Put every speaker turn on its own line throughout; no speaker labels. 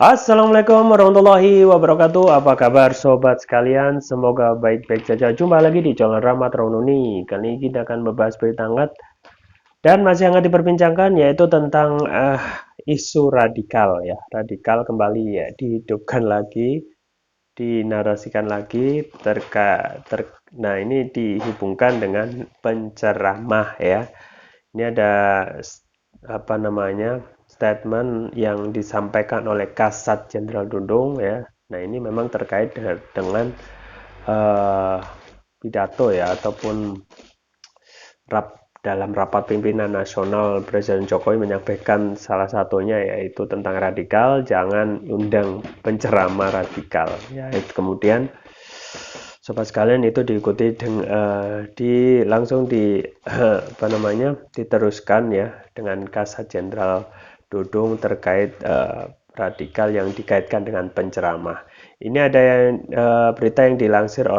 Assalamualaikum warahmatullahi wabarakatuh. Apa kabar sobat sekalian? Semoga baik-baik saja. Jumpa lagi di channel Rahmat Raununi. Kali ini kita akan membahas berita hangat dan masih hangat diperbincangkan, yaitu tentang isu radikal ya. Radikal kembali ya dihidupkan lagi, dinarasikan lagi nah ini dihubungkan dengan penceramah ya. Ini ada apa namanya statement yang disampaikan oleh Kasat Jenderal Dudung ya. Nah ini memang terkait dengan uh, pidato ya ataupun dalam rapat pimpinan nasional Presiden Jokowi menyampaikan salah satunya yaitu tentang radikal, jangan undang penceramah radikal. Ya, itu kemudian sobat sekalian itu diikuti langsung apa namanya diteruskan ya dengan Kasat Jenderal Dudung terkait radikal yang dikaitkan dengan penceramah. Ini ada berita yang dilansir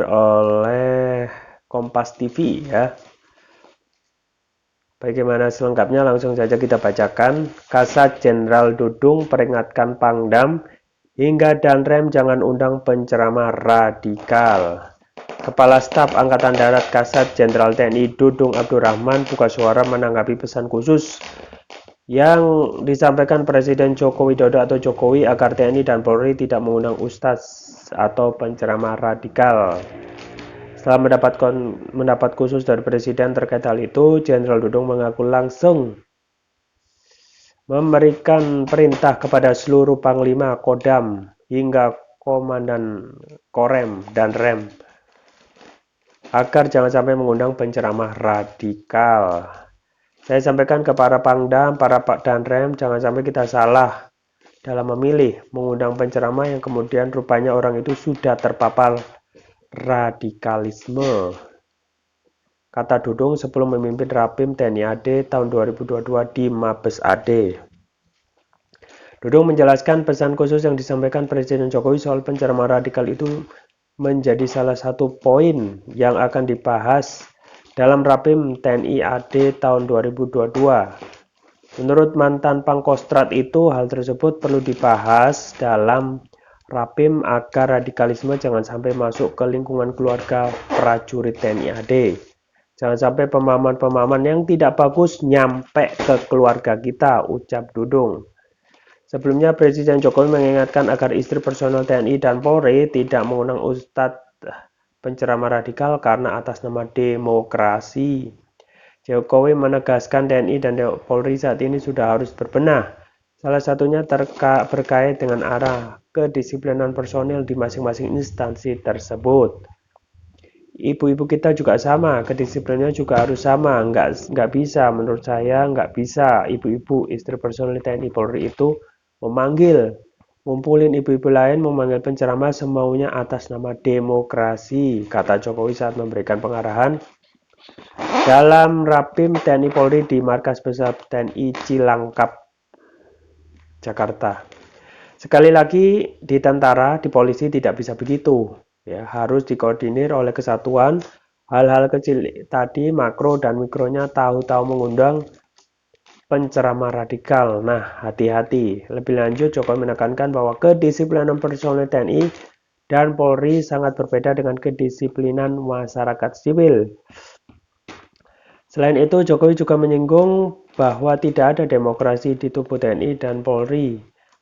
oleh Kompas TV ya. Bagaimana selengkapnya langsung saja kita bacakan. Kasat Jenderal Dudung peringatkan Pangdam hingga Danrem jangan undang penceramah radikal. Kepala Staf Angkatan Darat Kasat Jenderal TNI Dudung Abdurrahman buka suara menanggapi pesan khusus yang disampaikan Presiden Joko Widodo atau Jokowi agar TNI dan Polri tidak mengundang ustadz atau penceramah radikal. Setelah mendapat khusus dari Presiden terkait hal itu, Jenderal Dudung mengaku langsung memberikan perintah kepada seluruh Panglima Kodam hingga Komandan Korem dan Rem agar jangan sampai mengundang penceramah radikal. Saya sampaikan ke para Pangdam, para Pak dan Rem, jangan sampai kita salah dalam memilih mengundang penceramah yang kemudian rupanya orang itu sudah terpapar radikalisme, kata Dudung sebelum memimpin Rapim TNI AD tahun 2022 di Mabes AD. Dudung menjelaskan pesan khusus yang disampaikan Presiden Jokowi soal penceramah radikal itu menjadi salah satu poin yang akan dibahas dalam Rapim TNI AD tahun 2022. Menurut mantan Pangkostrat itu, hal tersebut perlu dibahas dalam Rapim agar radikalisme jangan sampai masuk ke lingkungan keluarga prajurit TNI AD. Jangan sampai pemahaman-pemahaman yang tidak bagus nyampe ke keluarga kita, ucap Dudung. Sebelumnya Presiden Jokowi mengingatkan agar istri personel TNI dan Polri tidak mengundang ustadz penceramah radikal karena atas nama demokrasi. Jokowi menegaskan TNI dan Polri saat ini sudah harus berbenah. Salah satunya berkait dengan arah kedisiplinan personil di masing-masing instansi tersebut. Ibu-ibu kita juga sama, kedisiplinnya juga harus sama. Nggak bisa, menurut saya nggak bisa ibu-ibu istri personil TNI Polri itu ngumpulin ibu-ibu lain memanggil penceramah semaunya atas nama demokrasi, kata Jokowi saat memberikan pengarahan dalam Rapim TNI Polri di Markas Besar TNI Cilangkap, Jakarta. Sekali lagi, di tentara, di polisi tidak bisa begitu. Ya, harus dikoordinir oleh kesatuan. Hal-hal kecil tadi, makro dan mikronya tahu-tahu mengundang penceramah radikal. Nah, hati-hati. Lebih lanjut, Jokowi menekankan bahwa kedisiplinan personel TNI dan Polri sangat berbeda dengan kedisiplinan masyarakat sipil. Selain itu, Jokowi juga menyinggung bahwa tidak ada demokrasi di tubuh TNI dan Polri.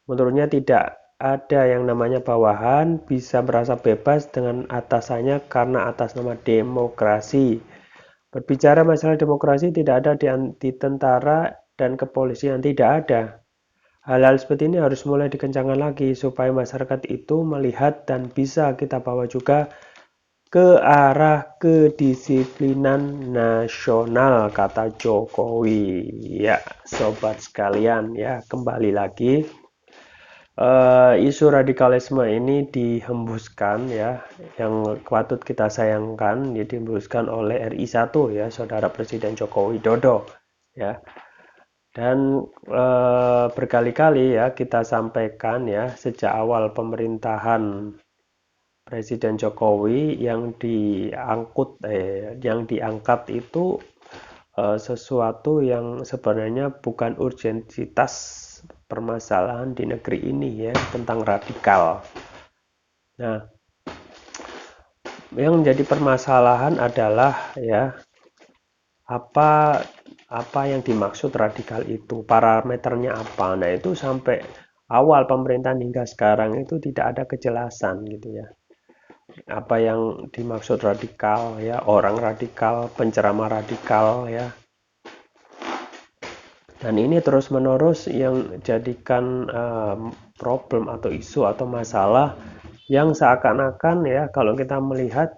Menurutnya tidak ada yang namanya bawahan bisa merasa bebas dengan atasannya karena atas nama demokrasi. Berbicara masalah demokrasi tidak ada di tentara dan kepolisian, tidak ada. Hal-hal seperti ini harus mulai dikencangkan lagi supaya masyarakat itu melihat dan bisa kita bawa juga ke arah kedisiplinan nasional, kata Jokowi. Ya, sobat sekalian ya, kembali lagi isu radikalisme ini dihembuskan ya, yang patut kita sayangkan ya, dihembuskan oleh RI1 ya, Saudara Presiden Joko Widodo ya. Dan berkali-kali ya kita sampaikan ya sejak awal pemerintahan Presiden Jokowi yang diangkat itu sesuatu yang sebenarnya bukan urgensitas permasalahan di negeri ini ya, tentang radikal. Nah, yang menjadi permasalahan adalah ya apa apa yang dimaksud radikal itu, parameternya apa. Nah, itu sampai awal pemerintahan hingga sekarang itu tidak ada kejelasan gitu ya. Apa yang dimaksud radikal ya, orang radikal, penceramah radikal ya. Dan ini terus-menerus yang jadikan problem atau isu atau masalah yang seakan-akan ya kalau kita melihat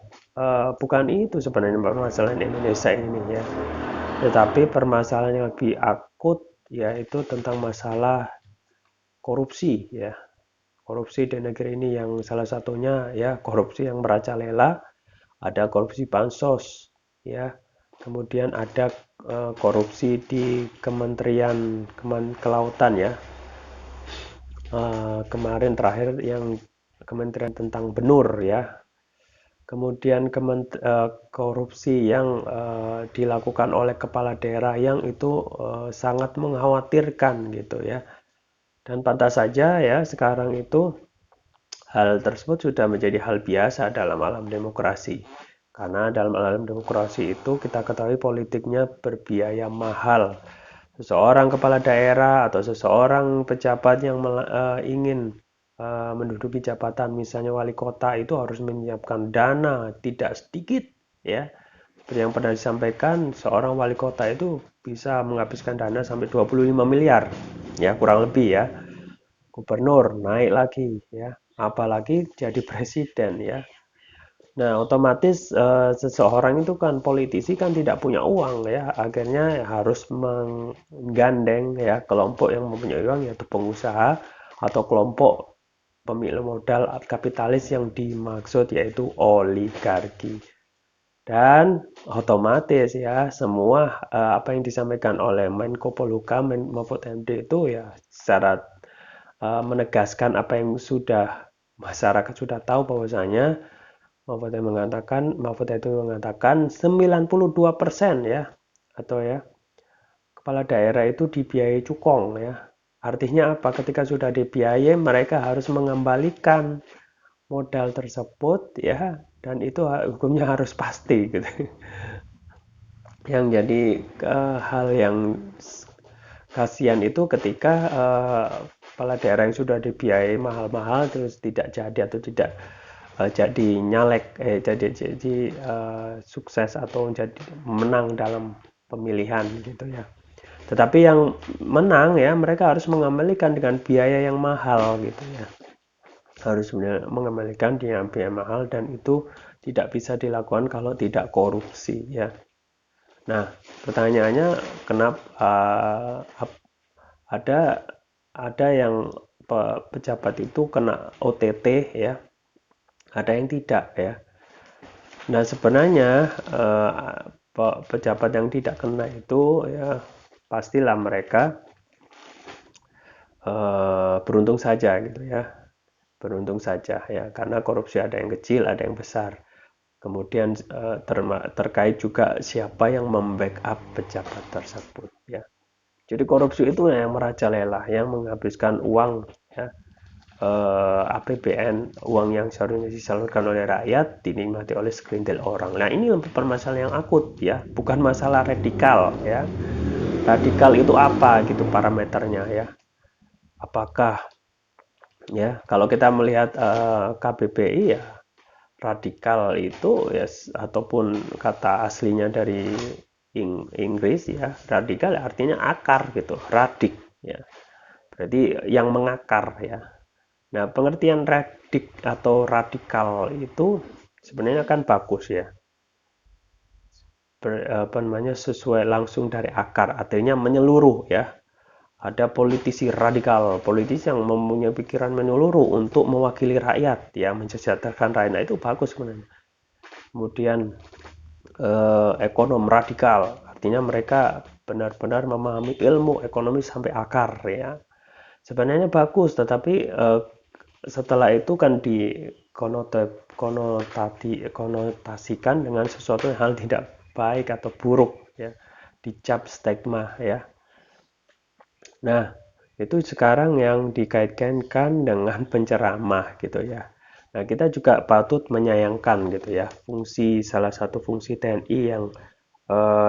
bukan itu sebenarnya permasalahan Indonesia ini ya. Tetapi permasalahan yang lebih akut yaitu tentang masalah korupsi ya. Korupsi di negeri ini yang salah satunya ya korupsi yang merajalela, ada korupsi bansos ya. Kemudian ada korupsi di Kementerian Kelautan ya. Kemarin terakhir yang Kementerian tentang benur ya. Kemudian korupsi yang dilakukan oleh kepala daerah yang itu sangat mengkhawatirkan gitu ya. Dan pantas saja ya sekarang itu hal tersebut sudah menjadi hal biasa dalam alam demokrasi. Karena dalam alam demokrasi itu kita ketahui politiknya berbiaya mahal. Seseorang kepala daerah atau seseorang pejabat yang ingin menduduki jabatan misalnya wali kota itu harus menyiapkan dana tidak sedikit ya. Seperti yang pernah disampaikan, seorang wali kota itu bisa menghabiskan dana sampai 25 miliar ya, kurang lebih ya. Gubernur naik lagi ya, apalagi jadi presiden ya. Nah, otomatis seseorang itu kan politisi kan tidak punya uang ya, akhirnya harus menggandeng ya kelompok yang mempunyai uang yaitu pengusaha atau kelompok pemilik modal kapitalis yang dimaksud yaitu oligarki. Dan otomatis ya semua apa yang disampaikan oleh Menko Polhukam Mahfud MD itu ya secara menegaskan apa yang sudah masyarakat sudah tahu bahwasanya Mahfud itu mengatakan 92% ya atau ya kepala daerah itu dibiayai cukong ya. Artinya apa? Ketika sudah dibiayai mereka harus mengembalikan modal tersebut ya, dan itu hukumnya harus pasti gitu. Yang jadi hal yang kasihan itu ketika kepala daerah yang sudah dibiayai mahal-mahal terus tidak jadi atau tidak jadi nyalek jadi sukses atau jadi menang dalam pemilihan gitu ya. Tetapi yang menang ya mereka harus mengembalikan dengan biaya yang mahal gitu ya. Harus mengembalikan dengan biaya mahal dan itu tidak bisa dilakukan kalau tidak korupsi ya. Nah, pertanyaannya kenapa ada yang pejabat itu kena OTT ya, ada yang tidak ya. Nah, sebenarnya pejabat yang tidak kena itu ya pastilah mereka beruntung saja gitu ya. Beruntung saja ya, karena korupsi ada yang kecil, ada yang besar. Kemudian terkait juga siapa yang membackup pejabat tersebut ya. Jadi korupsi itu yang merajalela, yang menghabiskan uang ya, APBN, uang yang seharusnya disalurkan oleh rakyat dinikmati oleh segelintir orang. Nah, ini permasalahan yang akut ya, bukan masalah radikal ya. Radikal itu apa gitu parameternya ya? Apakah ya kalau kita melihat KBBI ya radikal itu ya ataupun kata aslinya dari Inggris ya radikal artinya akar gitu, radik ya, berarti yang mengakar ya. Nah, pengertian radik atau radikal itu sebenarnya kan bagus ya, apa namanya sesuai langsung dari akar, artinya menyeluruh ya. Ada politisi radikal, politisi yang mempunyai pikiran menyeluruh untuk mewakili rakyat ya, mensejahterakan rakyat. Nah, itu bagus sebenarnya. Kemudian ekonom radikal, artinya mereka benar-benar memahami ilmu ekonomi sampai akar ya. Sebenarnya bagus, tetapi setelah itu kan konotasikan dengan sesuatu yang hal tidak baik atau buruk ya. dicap stigma ya. Nah, itu sekarang yang dikait-kaitkan dengan penceramah gitu ya. Nah, kita juga patut menyayangkan gitu ya, salah satu fungsi TNI yang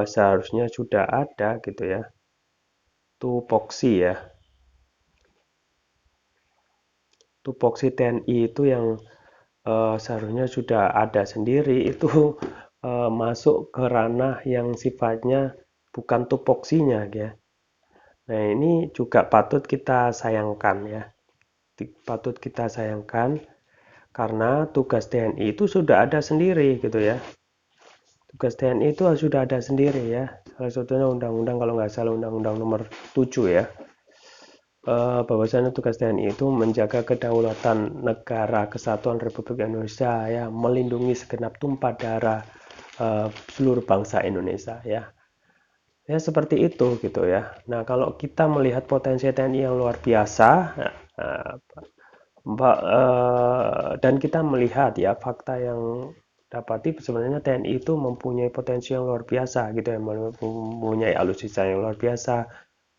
seharusnya sudah ada gitu ya, tupoksi ya. Tupoksi TNI itu yang seharusnya sudah ada sendiri itu masuk ke ranah yang sifatnya bukan tupoksinya ya. Nah, ini juga patut kita sayangkan ya. Patut kita sayangkan karena tugas TNI itu sudah ada sendiri gitu ya. Tugas TNI itu sudah ada sendiri ya. Salah satunya undang-undang, kalau nggak salah undang-undang nomor 7 ya. Bahwasanya tugas TNI itu menjaga kedaulatan negara kesatuan Republik Indonesia ya, melindungi segenap tumpah darah seluruh bangsa Indonesia ya. Ya seperti itu gitu ya. Nah, kalau kita melihat potensi TNI yang luar biasa, eh, dan kita melihat ya fakta yang dapati sebenarnya TNI itu mempunyai potensi yang luar biasa gitu ya, mempunyai alutsista yang luar biasa,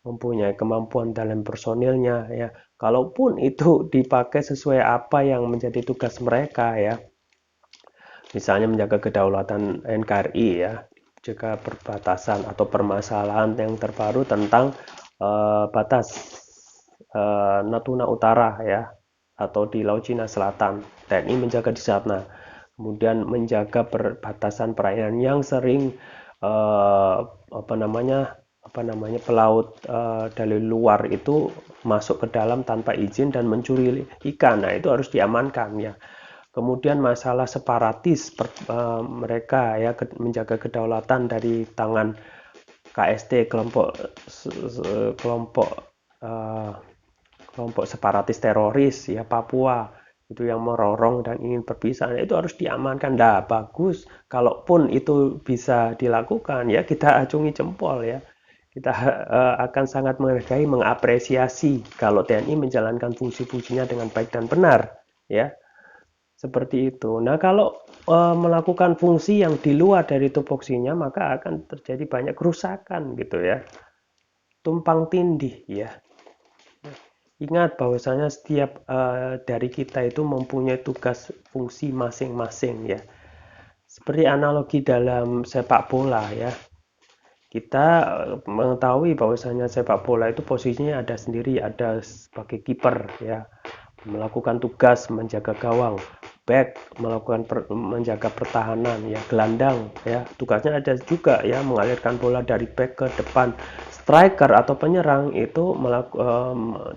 mempunyai kemampuan dalam personilnya ya. Kalaupun itu dipakai sesuai apa yang menjadi tugas mereka ya, misalnya menjaga kedaulatan NKRI ya, jaga perbatasan atau permasalahan yang terbaru tentang batas Natuna Utara ya, atau di Laut Cina Selatan. TNI menjaga di sana. Kemudian menjaga perbatasan perairan yang sering apa namanya pelaut dari luar itu masuk ke dalam tanpa izin dan mencuri ikan. Nah, itu harus diamankan ya. Kemudian masalah separatis mereka ya, menjaga kedaulatan dari tangan KST, kelompok uh, kelompok separatis teroris ya Papua itu yang merorong dan ingin berpisah, itu harus diamankan. Dah bagus, kalaupun itu bisa dilakukan ya kita acungi jempol ya. Kita akan sangat menghargai, mengapresiasi kalau TNI menjalankan fungsi-fungsinya dengan baik dan benar ya. Seperti itu. Nah, kalau melakukan fungsi yang di luar dari tupoksinya, maka akan terjadi banyak kerusakan gitu ya. Tumpang tindih ya. Ingat bahwasanya setiap dari kita itu mempunyai tugas fungsi masing-masing ya. Seperti analogi dalam sepak bola ya. Kita mengetahui bahwasanya sepak bola itu posisinya ada sendiri, ada sebagai kiper ya, melakukan tugas menjaga gawang, back melakukan menjaga pertahanan ya, gelandang ya, tugasnya ada juga ya, mengalirkan bola dari back ke depan. Striker atau penyerang itu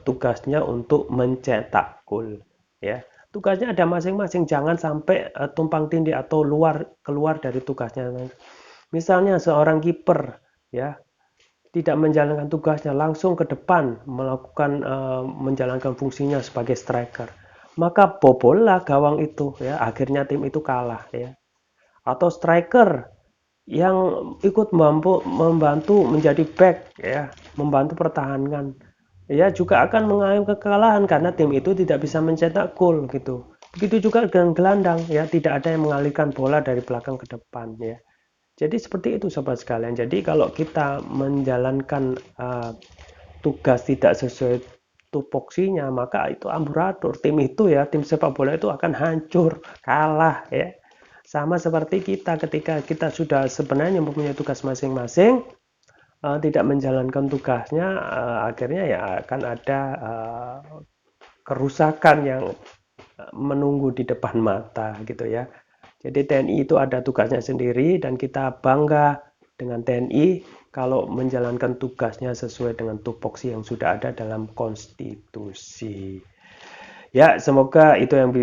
tugasnya untuk mencetak gol ya. Tugasnya ada masing-masing, jangan sampai tumpang tindih atau keluar dari tugasnya. Misalnya seorang kiper ya tidak menjalankan tugasnya, langsung ke depan melakukan menjalankan fungsinya sebagai striker, maka bobollah gawang itu ya, akhirnya tim itu kalah ya. Atau striker yang ikut membantu menjadi back ya, membantu pertahanan ya, juga akan mengalami kekalahan karena tim itu tidak bisa mencetak gol gitu. Begitu juga dengan gelandang ya, tidak ada yang mengalihkan bola dari belakang ke depan ya. Jadi seperti itu sobat sekalian. Jadi kalau kita menjalankan tugas tidak sesuai tupoksinya, maka itu amburadul. Tim itu ya, tim sepak bola itu akan hancur, kalah ya. Sama seperti kita ketika kita sudah sebenarnya mempunyai tugas masing-masing, tidak menjalankan tugasnya, akhirnya ya akan ada kerusakan yang menunggu di depan mata gitu ya. Jadi TNI itu ada tugasnya sendiri dan kita bangga dengan TNI kalau menjalankan tugasnya sesuai dengan tupoksi yang sudah ada dalam konstitusi. Ya, semoga itu yang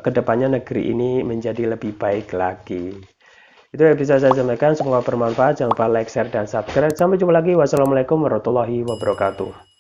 kedepannya negeri ini menjadi lebih baik lagi. Itu yang bisa saya sampaikan, semoga bermanfaat. Jangan lupa like, share, dan subscribe. Sampai jumpa lagi. Wassalamualaikum warahmatullahi wabarakatuh.